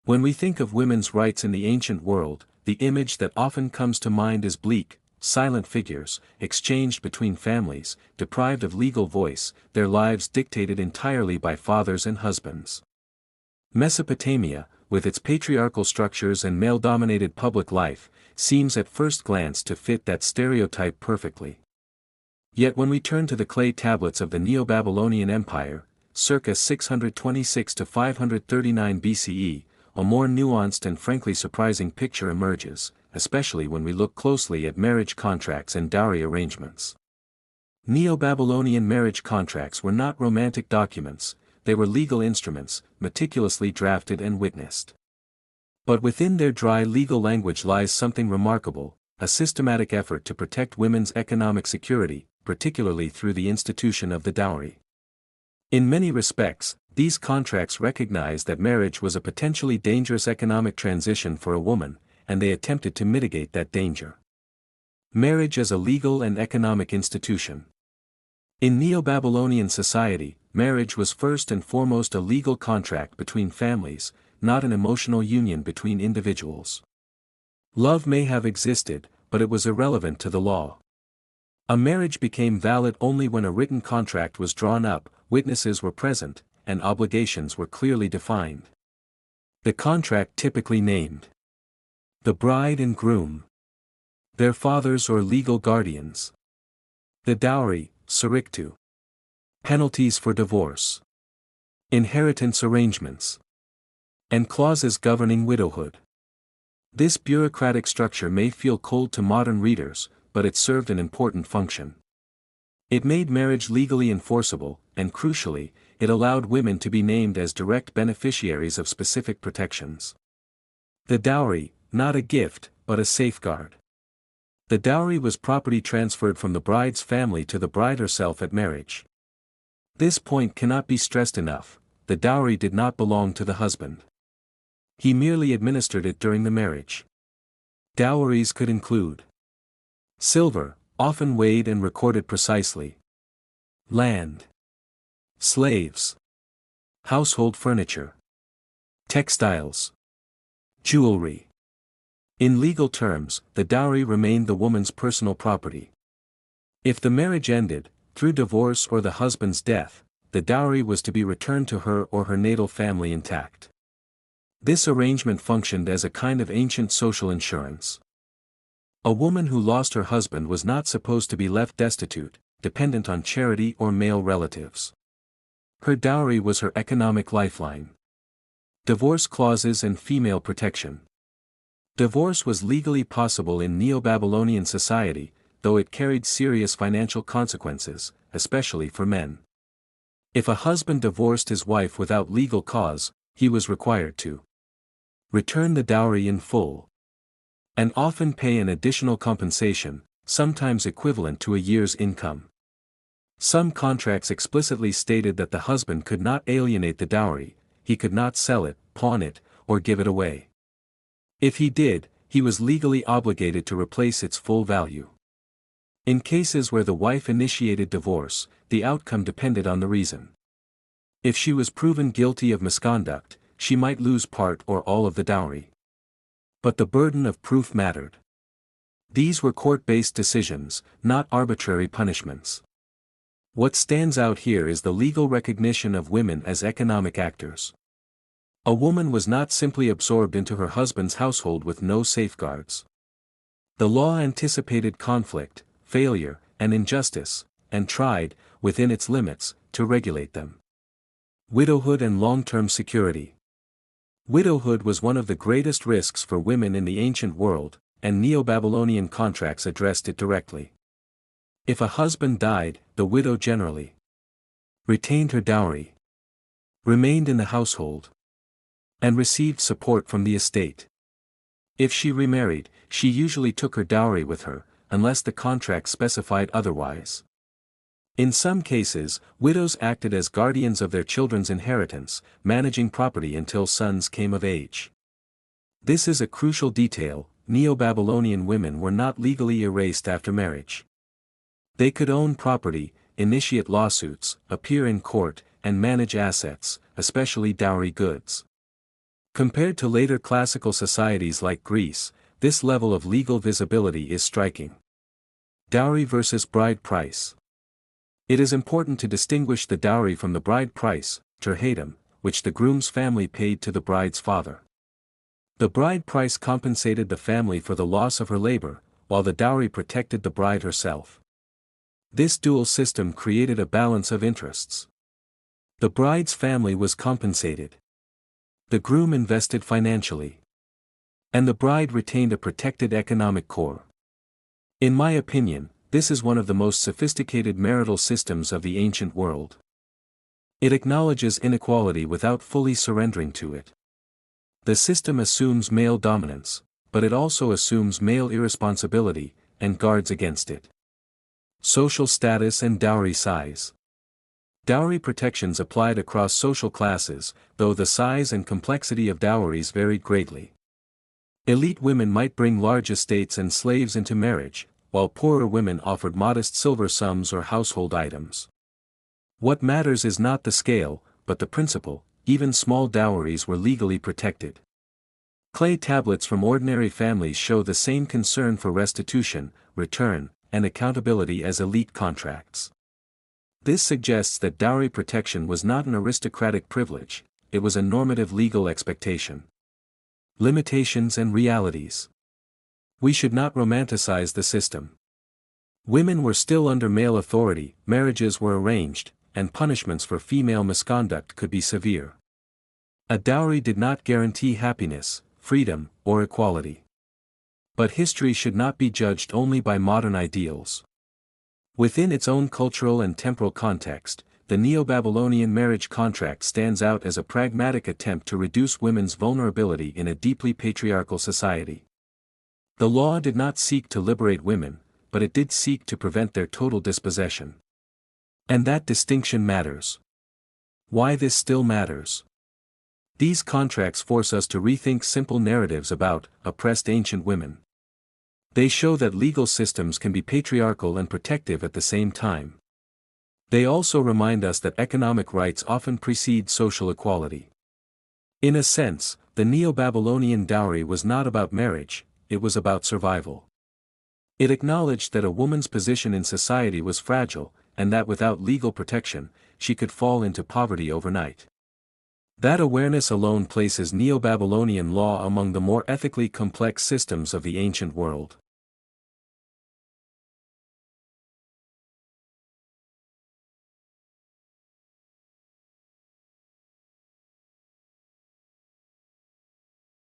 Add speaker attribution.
Speaker 1: When we think of women's rights in the ancient world, the image that often comes to mind is bleak, silent figures, exchanged between families, deprived of legal voice, their lives dictated entirely by fathers and husbands. Mesopotamia, with its patriarchal structures and male-dominated public life, seems at first glance to fit that stereotype perfectly. Yet when we turn to the clay tablets of the Neo-Babylonian Empire, circa 626 to 539 BCE, a more nuanced and frankly surprising picture emerges, especially when we look closely at marriage contracts and dowry arrangements. Neo-Babylonian marriage contracts were not romantic documents, they were legal instruments, meticulously drafted and witnessed. But within their dry legal language lies something remarkable, a systematic effort to protect women's economic security, particularly through the institution of the dowry. In many respects, these contracts recognized that marriage was a potentially dangerous economic transition for a woman, and they attempted to mitigate that danger. Marriage as a legal and economic institution. In Neo-Babylonian society, marriage was first and foremost a legal contract between families, not an emotional union between individuals. Love may have existed, but it was irrelevant to the law. A marriage became valid only when a written contract was drawn up, witnesses were present, and obligations were clearly defined. The contract typically named the bride and groom, their fathers or legal guardians, the dowry, sariktu, penalties for divorce, inheritance arrangements, and clauses governing widowhood. This bureaucratic structure may feel cold to modern readers, but it served an important function. It made marriage legally enforceable, and crucially, it allowed women to be named as direct beneficiaries of specific protections. The dowry, not a gift, but a safeguard. The dowry was property transferred from the bride's family to the bride herself at marriage. This point cannot be stressed enough, the dowry did not belong to the husband. He merely administered it during the marriage. Dowries could include silver, often weighed and recorded precisely, land, slaves, household furniture, textiles, jewelry. In legal terms, the dowry remained the woman's personal property. If the marriage ended, through divorce or the husband's death, the dowry was to be returned to her or her natal family intact. This arrangement functioned as a kind of ancient social insurance. A woman who lost her husband was not supposed to be left destitute, dependent on charity or male relatives. Her dowry was her economic lifeline. Divorce clauses and female protection. Divorce was legally possible in Neo-Babylonian society, though it carried serious financial consequences, especially for men. If a husband divorced his wife without legal cause, he was required to return the dowry in full, and often pay an additional compensation, sometimes equivalent to a year's income. Some contracts explicitly stated that the husband could not alienate the dowry, he could not sell it, pawn it, or give it away. If he did, he was legally obligated to replace its full value. In cases where the wife initiated divorce, the outcome depended on the reason. If she was proven guilty of misconduct, she might lose part or all of the dowry. But the burden of proof mattered. These were court-based decisions, not arbitrary punishments. What stands out here is the legal recognition of women as economic actors. A woman was not simply absorbed into her husband's household with no safeguards. The law anticipated conflict, failure, and injustice, and tried, within its limits, to regulate them. Widowhood and long-term security. Widowhood was one of the greatest risks for women in the ancient world, and Neo-Babylonian contracts addressed it directly. If a husband died, the widow generally retained her dowry, remained in the household, and received support from the estate. If she remarried, she usually took her dowry with her, unless the contract specified otherwise. In some cases, widows acted as guardians of their children's inheritance, managing property until sons came of age. This is a crucial detail: Neo-Babylonian women were not legally erased after marriage. They could own property, initiate lawsuits, appear in court, and manage assets, especially dowry goods. Compared to later classical societies like Greece, this level of legal visibility is striking. Dowry versus bride price. It is important to distinguish the dowry from the bride price, terhatum, which the groom's family paid to the bride's father. The bride price compensated the family for the loss of her labor, while the dowry protected the bride herself. This dual system created a balance of interests. The bride's family was compensated. The groom invested financially. And the bride retained a protected economic core. In my opinion, this is one of the most sophisticated marital systems of the ancient world. It acknowledges inequality without fully surrendering to it. The system assumes male dominance, but it also assumes male irresponsibility, and guards against it. Social status and dowry size. Dowry protections applied across social classes, though the size and complexity of dowries varied greatly. Elite women might bring large estates and slaves into marriage, while poorer women offered modest silver sums or household items. What matters is not the scale, but the principle. Even small dowries were legally protected. Clay tablets from ordinary families show the same concern for restitution, return, and accountability as elite contracts. This suggests that dowry protection was not an aristocratic privilege, it was a normative legal expectation. Limitations and realities. We should not romanticize the system. Women were still under male authority, marriages were arranged, and punishments for female misconduct could be severe. A dowry did not guarantee happiness, freedom, or equality. But history should not be judged only by modern ideals. Within its own cultural and temporal context, the Neo-Babylonian marriage contract stands out as a pragmatic attempt to reduce women's vulnerability in a deeply patriarchal society. The law did not seek to liberate women, but it did seek to prevent their total dispossession. And that distinction matters. Why this still matters? These contracts force us to rethink simple narratives about oppressed ancient women. They show that legal systems can be patriarchal and protective at the same time. They also remind us that economic rights often precede social equality. In a sense, the Neo-Babylonian dowry was not about marriage, it was about survival. It acknowledged that a woman's position in society was fragile, and that without legal protection, she could fall into poverty overnight. That awareness alone places Neo-Babylonian law among the more ethically complex systems of the ancient world.